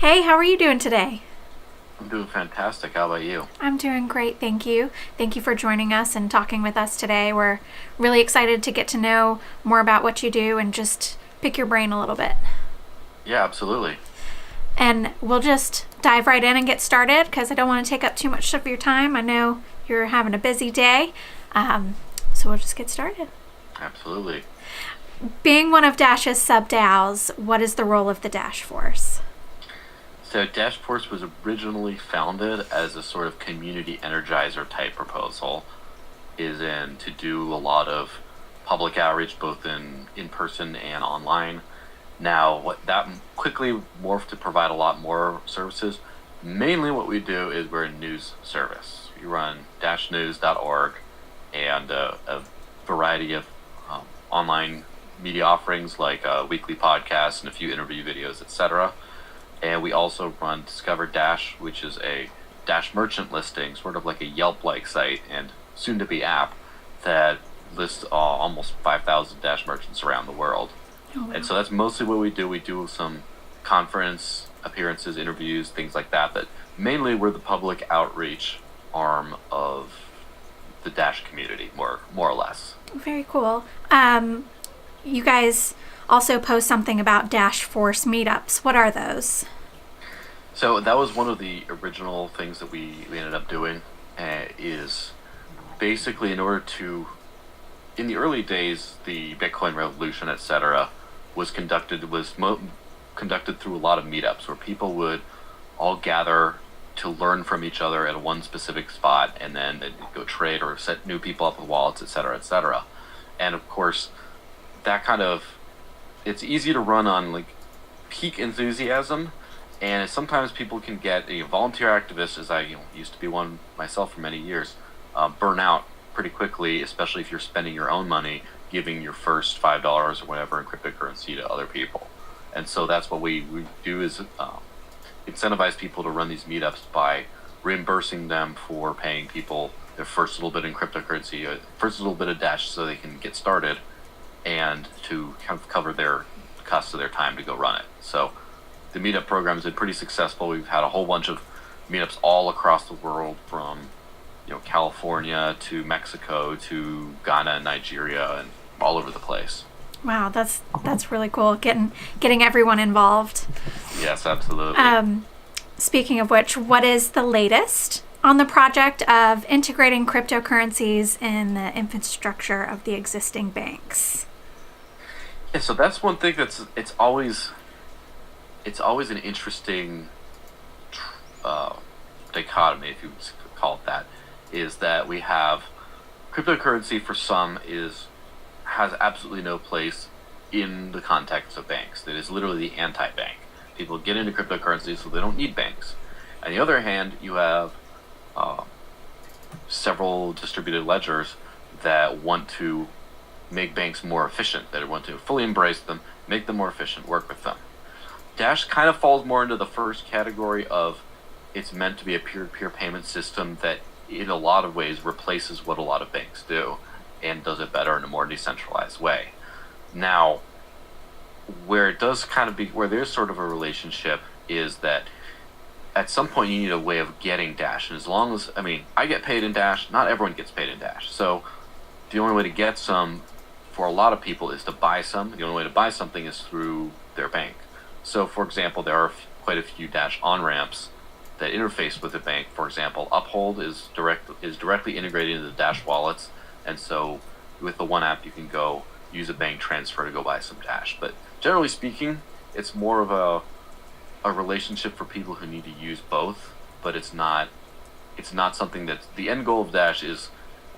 Hey, how are you doing today? I'm doing fantastic. How about you? I'm doing great, thank you. Thank you for joining us and talking with us today. We're really excited to get to know more about what you do and just pick your brain a little bit. Yeah, absolutely. And we'll just dive right in and get started because I don't want to take up too much of your time. I know you're having a busy day. So we'll just get started. Absolutely. Being one of Dash's sub-DAOs, what is the role of the Dash Force? So Dash Force was originally founded as a sort of community energizer type proposal, is in to do a lot of public outreach both in person and online. Now, what that quickly morphed to provide a lot more services. Mainly what we do is we're a news service. We run MasterNodes.Pro and a variety of online media offerings like weekly podcasts and a few interview videos, etc. And we also run Discover Dash, which is a Dash merchant listing, sort of like a Yelp-like site and soon-to-be app that lists almost 5,000 Dash merchants around the world. Oh, wow. And so that's mostly what we do. We do some conference appearances, interviews, things like that. But mainly we're the public outreach arm of the Dash community, more or less. Very cool. You guys also post something about Dash Force meetups. What are those? So that was one of the original things that we ended up doing, is basically in order to, in the early days, the Bitcoin revolution, etc., was conducted through a lot of meetups where people would all gather to learn from each other at one specific spot, and then they'd go trade or set new people up with wallets, etc., etc. And of course, that kind of, it's easy to run on like peak enthusiasm, and sometimes people can get a volunteer activist, as I used to be one myself for many years, burn out pretty quickly, especially if you're spending your own money giving your first $5 or whatever in cryptocurrency to other people. And so that's what we do is incentivize people to run these meetups by reimbursing them for paying people their first little bit in cryptocurrency, first little bit of Dash so they can get started, and to kind of cover their cost of their time to go run it. So the meetup program has been pretty successful. We've had a whole bunch of meetups all across the world, from California to Mexico to Ghana, Nigeria, and all over the place. Wow, that's really cool. Getting everyone involved. Yes, absolutely. Speaking of which, what is the latest on the project of integrating cryptocurrencies in the infrastructure of the existing banks? Yeah, so that's one thing it's always an interesting dichotomy, if you would call it that, is that we have cryptocurrency for some has absolutely no place in the context of banks. It is literally the anti-bank. People get into cryptocurrency so they don't need banks. On the other hand, you have several distributed ledgers that want to make banks more efficient, that want to fully embrace them, make them more efficient, work with them. Dash kind of falls more into the first category of, it's meant to be a peer-to-peer payment system that in a lot of ways replaces what a lot of banks do and does it better in a more decentralized way. Now, where it does kind of be, where there's sort of a relationship, is that at some point you need a way of getting Dash. And as long as, I get paid in Dash, not everyone gets paid in Dash. So the only way to get some for a lot of people is to buy some. The only way to buy something is through their bank. So for example, there are quite a few Dash on-ramps that interface with the bank. For example, Uphold is directly integrated into the Dash wallets. And so with the one app, you can go use a bank transfer to go buy some Dash. But generally speaking, it's more of a relationship for people who need to use both, but it's not something that, the end goal of Dash is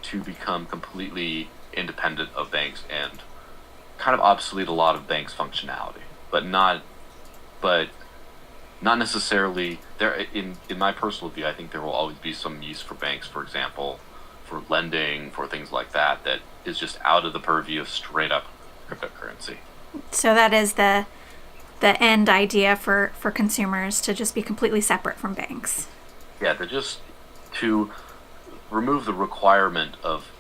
to become completely independent of banks and kind of obsolete a lot of banks' functionality, but not necessarily there. In my personal view, I think there will always be some use for banks, for example, for lending, for things like that is just out of the purview of straight up cryptocurrency. So that is the end idea for consumers, to just be completely separate from banks. Yeah, to remove the requirement of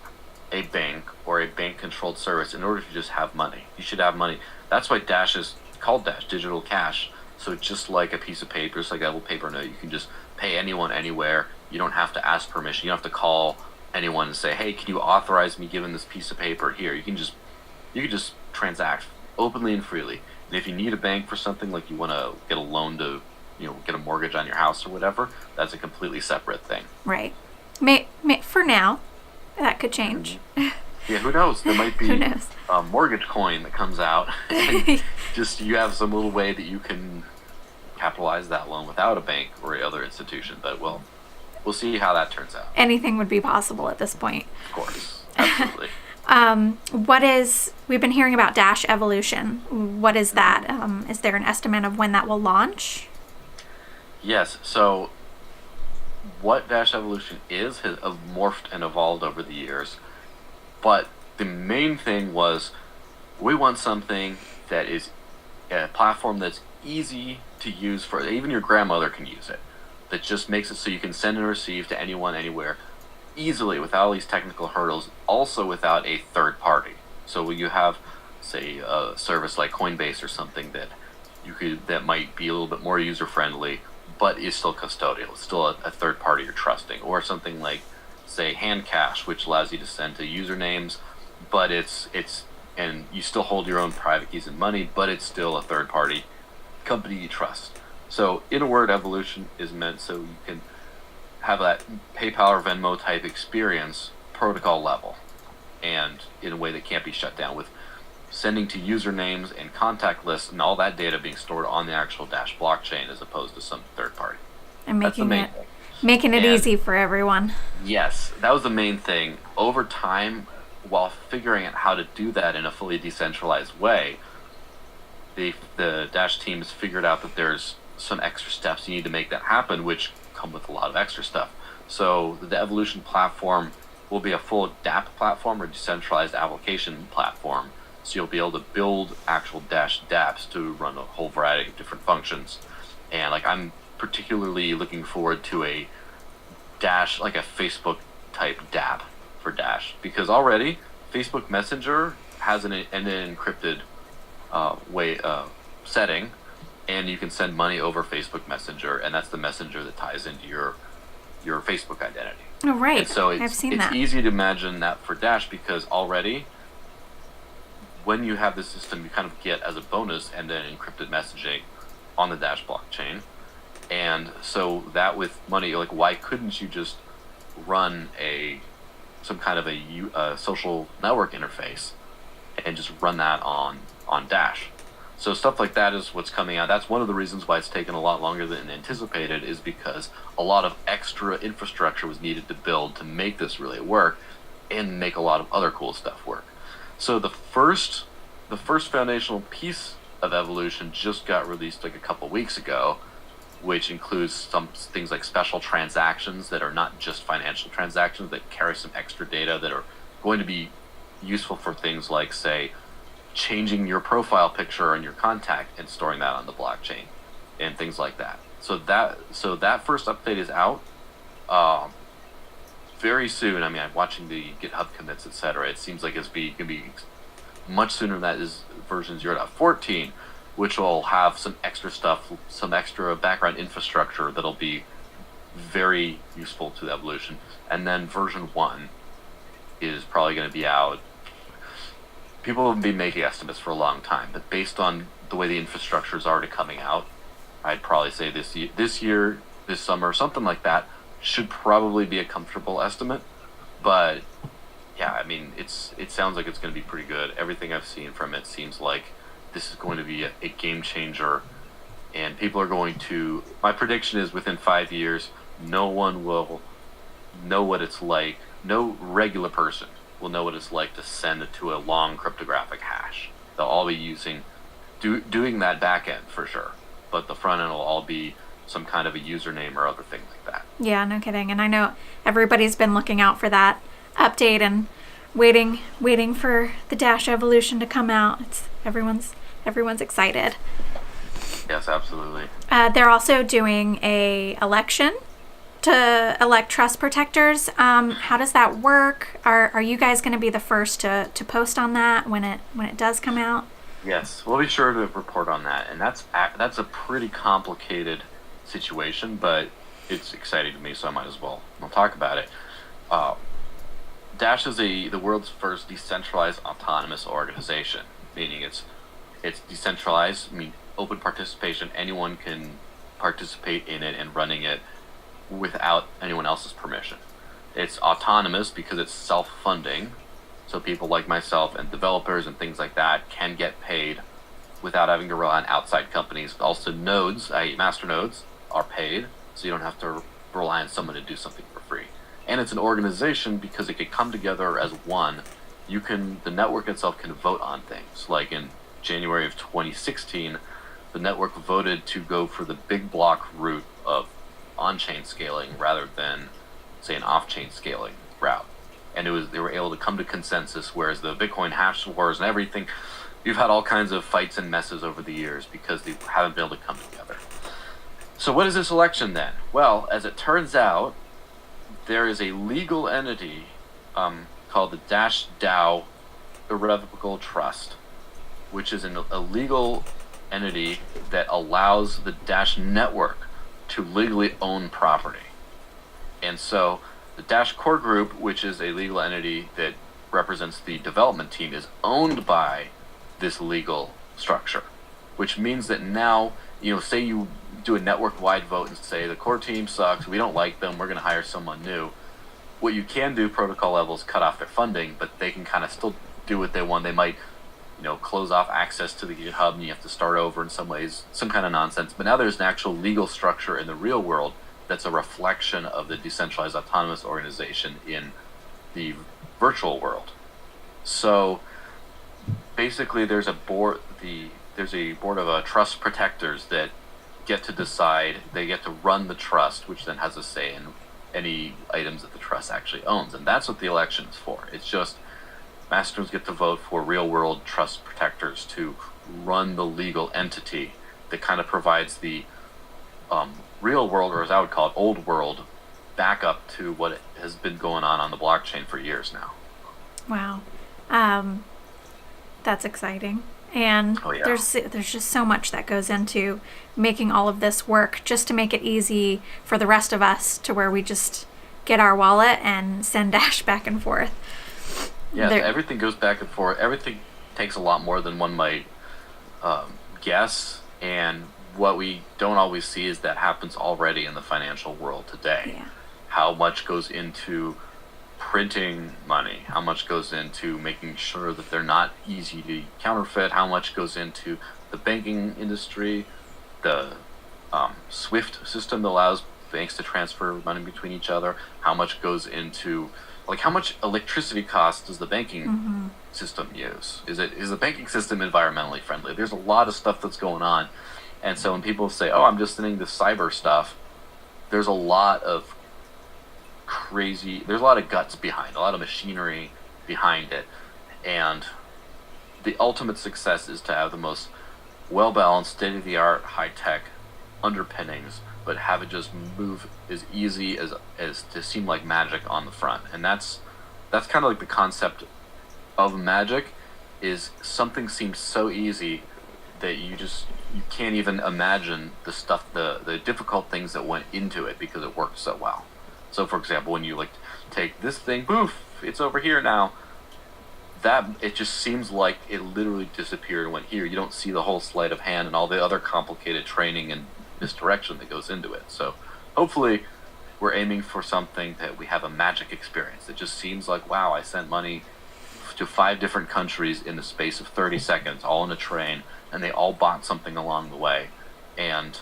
a bank or a bank-controlled service in order to just have money. You should have money. That's why Dash is called Dash, digital cash, So just like a piece of paper, just like a little paper note, you can just pay anyone anywhere. You don't have to ask permission. You don't have to call anyone and say, "Hey, can you authorize me giving this piece of paper here?" You can just transact openly and freely. And if you need a bank for something, like you want to get a loan to, get a mortgage on your house or whatever, that's a completely separate thing. Right. For now, that could change. Yeah, who knows? There might be Who knows? a mortgage coin that comes out, and just you have some little way that you can capitalize that loan without a bank or other institution. But we'll see how that turns out. Anything would be possible at this point. Of course, absolutely. We've been hearing about Dash Evolution. What is that? Is there an estimate of when that will launch? Yes. So, what Dash Evolution has morphed and evolved over the years. But the main thing was, we want something that is a platform that's easy to use for, even your grandmother can use it. That just makes it so you can send and receive to anyone, anywhere, easily, without all these technical hurdles, also without a third party. So when you have, say, a service like Coinbase or something that might be a little bit more user friendly, but is still custodial, it's still a third party you're trusting, or something like, say, Handcash, which allows you to send to usernames, but and you still hold your own private keys and money, but it's still a third party company you trust. So in a word, Evolution is meant so you can have that PayPal or Venmo type experience, protocol level, and in a way that can't be shut down, with sending to usernames and contact lists and all that data being stored on the actual Dash blockchain as opposed to some third party. And making it easy for everyone. Yes, that was the main thing. Over time, while figuring out how to do that in a fully decentralized way, the Dash teams figured out that there's some extra steps you need to make that happen, which come with a lot of extra stuff. So the Evolution platform will be a full DApp platform, or decentralized application platform. So you'll be able to build actual Dash dApps to run a whole variety of different functions. And I'm particularly looking forward to a Dash, like a Facebook type dApp for Dash, because already Facebook Messenger has an encrypted setting, and you can send money over Facebook Messenger, and that's the messenger that ties into your Facebook identity. Oh, right. And so I've seen that. It's easy to imagine that for Dash, because already when you have this system, you kind of get as a bonus and then encrypted messaging on the Dash blockchain. And so that with money, like, why couldn't you just run some kind of a social network interface and just run that on Dash? So stuff like that is what's coming out. That's one of the reasons why it's taken a lot longer than anticipated, is because a lot of extra infrastructure was needed to build to make this really work and make a lot of other cool stuff work. So the first foundational piece of Evolution just got released like a couple weeks ago, which includes some things like special transactions that are not just financial transactions, that carry some extra data that are going to be useful for things like, say, changing your profile picture and your contact and storing that on the blockchain and things like that. So that first update is out very soon. I mean, I'm watching the GitHub commits, etc. It seems like it's going to be much sooner than that is version 0.14, which will have some extra stuff, some extra background infrastructure that'll be very useful to the Evolution. And then version 1 is probably going to be out. People have been making estimates for a long time, but based on the way the infrastructure is already coming out, I'd probably say this year, this summer, something like that, should probably be a comfortable estimate. But yeah, I mean, it sounds like it's going to be pretty good. Everything I've seen from it seems like this is going to be a game changer, and people are going to. My prediction is within 5 years, no one will know what it's like. No regular person will know what it's like to send it to a long cryptographic hash. They'll all be doing that back end for sure, but the front end will all be some kind of a username or other thing like that. Yeah, no kidding. And I know everybody's been looking out for that update and waiting for the Dash Evolution to come out. Everyone's excited. Yes, absolutely. They're also doing a election to elect trust protectors. How does that work? Are you guys going to be the first to post on that when it does come out? Yes, we'll be sure to report on that. And that's a pretty complicated situation, but it's exciting to me, so I might as well. I'll talk about it. Uh, Dash is the world's first decentralized autonomous organization, meaning it's decentralized, open participation. Anyone can participate in it and running it without anyone else's permission. It's autonomous because it's self-funding, so people like myself and developers and things like that can get paid without having to rely on outside companies. Also, nodes, i.e. masternodes, are paid, so you don't have to rely on someone to do something for free. And it's an organization because it can come together as one. The network itself can vote on things. Like in January of 2016, the network voted to go for the big block route of on-chain scaling rather than, say, an off-chain scaling route. And they were able to come to consensus, whereas the Bitcoin hash wars and everything, you've had all kinds of fights and messes over the years because they haven't been able to come together. So what is this election then? Well, as it turns out, there is a legal entity called the Dash DAO Irrevocable Trust, which is a legal entity that allows the Dash network to legally own property. And so the Dash Core Group, which is a legal entity that represents the development team, is owned by this legal structure, which means that now, say you do a network-wide vote and say the core team sucks, we don't like them, we're going to hire someone new. What you can do, protocol level, is cut off their funding, but they can kind of still do what they want. They might, close off access to the GitHub, and you have to start over in some ways, some kind of nonsense. But now there's an actual legal structure in the real world that's a reflection of the decentralized autonomous organization in the virtual world. So basically, there's a board of trust protectors that get to decide. They get to run the trust, which then has a say in any items that the trust actually owns, and that's what the election is for. It's just Masternodes get to vote for real-world trust protectors to run the legal entity that kind of provides the real world, or as I would call it, old world, backup to what has been going on the blockchain for years now. Wow. That's exciting. And there's just so much that goes into making all of this work just to make it easy for the rest of us, to where we just get our wallet and send Dash back and forth. Yeah, everything goes back and forth. Everything takes a lot more than one might guess, and what we don't always see is that happens already in the financial world today. Yeah. How much goes into printing money, how much goes into making sure that they're not easy to counterfeit, how much goes into the banking industry, the SWIFT system that allows banks to transfer money between each other, how much goes into, like, how much electricity costs does the banking system use? Is the banking system environmentally friendly? There's a lot of stuff that's going on. And so when people say, oh, I'm just into cyber stuff, there's a lot of guts behind, a lot of machinery behind it. And the ultimate success is to have the most well-balanced, state-of-the-art, high-tech underpinnings, but have it just move as easy as to seem like magic on the front. And that's kind of like the concept of magic, is something seems so easy that you can't even imagine the difficult things that went into it because it worked so well. So, for example, when you take this thing, poof, it's over here now. It just seems like it literally disappeared and went here. You don't see the whole sleight of hand and all the other complicated training and misdirection that goes into it. So, hopefully, we're aiming for something that we have a magic experience. It just seems like, wow, I sent money to 5 different countries in the space of 30 seconds, all in a train, and they all bought something along the way. And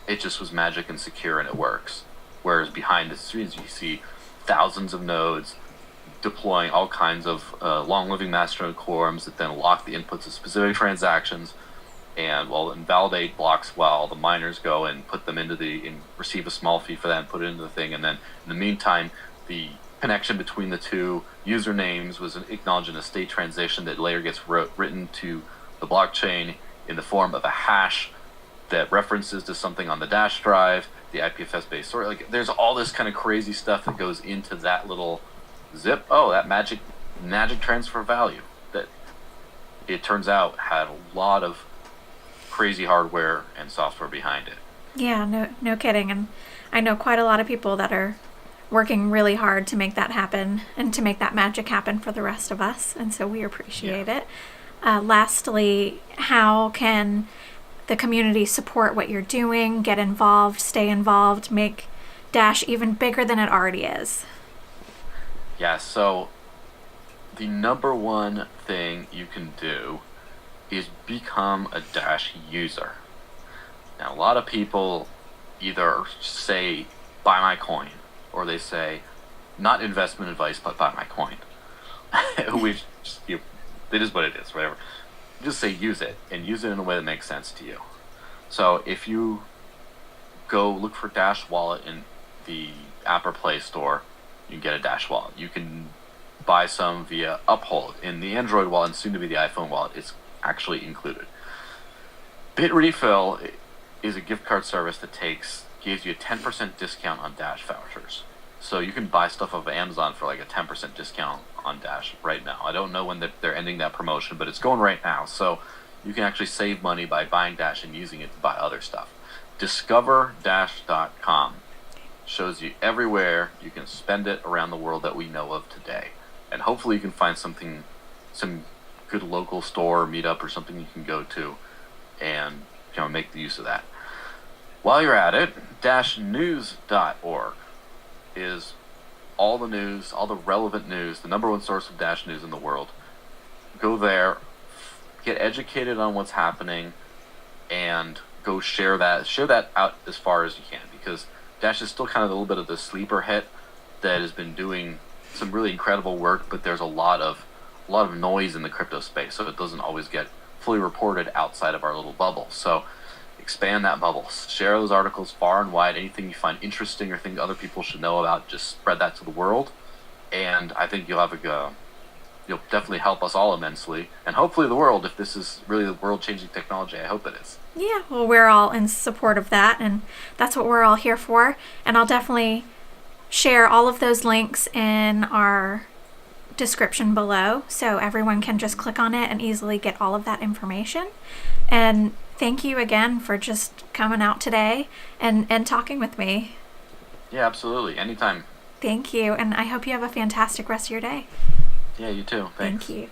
it just was magic and secure, and it works. Whereas behind the scenes, you see thousands of nodes deploying all kinds of long-living masternode quorums that then lock the inputs of specific transactions and invalidate blocks while the miners go and put them and receive a small fee for that and put it into the thing. And then in the meantime, the connection between the two usernames was acknowledged in a state transition that later gets written to the blockchain in the form of a hash that references to something on the Dash drive, the IPFS-based sort. There's all this kind of crazy stuff that goes into that little zip. Oh, that magic transfer value. it turns out had a lot of crazy hardware and software behind it. Yeah, no kidding. And I know quite a lot of people that are working really hard to make that happen and to make that magic happen for the rest of us. And so we appreciate it. Lastly, how can the community support what you're doing, get involved, stay involved, make Dash even bigger than it already is? Yeah, so the number one thing you can do is become a Dash user. Now, a lot of people either say, buy my coin, or they say, not investment advice, but buy my coin. Which, it is what it is, whatever. Just say use it, and use it in a way that makes sense to you. So if you go look for Dash Wallet in the App or Play Store, you can get a Dash Wallet. You can buy some via Uphold in the Android wallet, and soon to be the iPhone wallet. It's actually included. BitRefill is a gift card service that gives you a 10% discount on Dash vouchers. So you can buy stuff off of Amazon for like a 10% discount on Dash right now. I don't know when they're ending that promotion, but it's going right now. So you can actually save money by buying Dash and using it to buy other stuff. DiscoverDash.com shows you everywhere you can spend it around the world that we know of today. And hopefully you can find some good local store or meetup or something you can go to and make the use of that. While you're at it, DashNodes.org is all the news, all the relevant news, the number one source of Dash news in the world. Go there, get educated on what's happening, and go share that out as far as you can, because Dash is still kind of a little bit of the sleeper hit that has been doing some really incredible work, but there's a lot of noise in the crypto space, so it doesn't always get fully reported outside of our little bubble. So expand that bubble. Share those articles far and wide. Anything you find interesting or think other people should know about, just spread that to the world. And I think you'll definitely help us all immensely, and hopefully the world, if this is really the world-changing technology. I hope it is. Yeah, well, we're all in support of that, and that's what we're all here for. And I'll definitely share all of those links in our description below, so everyone can just click on it and easily get all of that information. And thank you again for just coming out today and talking with me. Yeah, absolutely. Anytime. Thank you, and I hope you have a fantastic rest of your day. Yeah, you too. Thanks. Thank you.